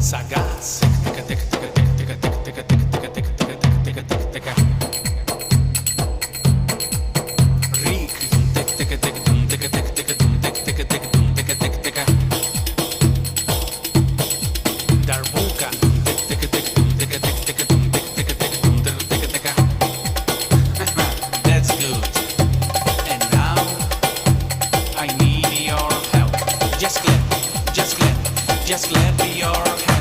sagaz. Darbuka. That's good. And now I need your help. Just clap, just clap, just clap your hands.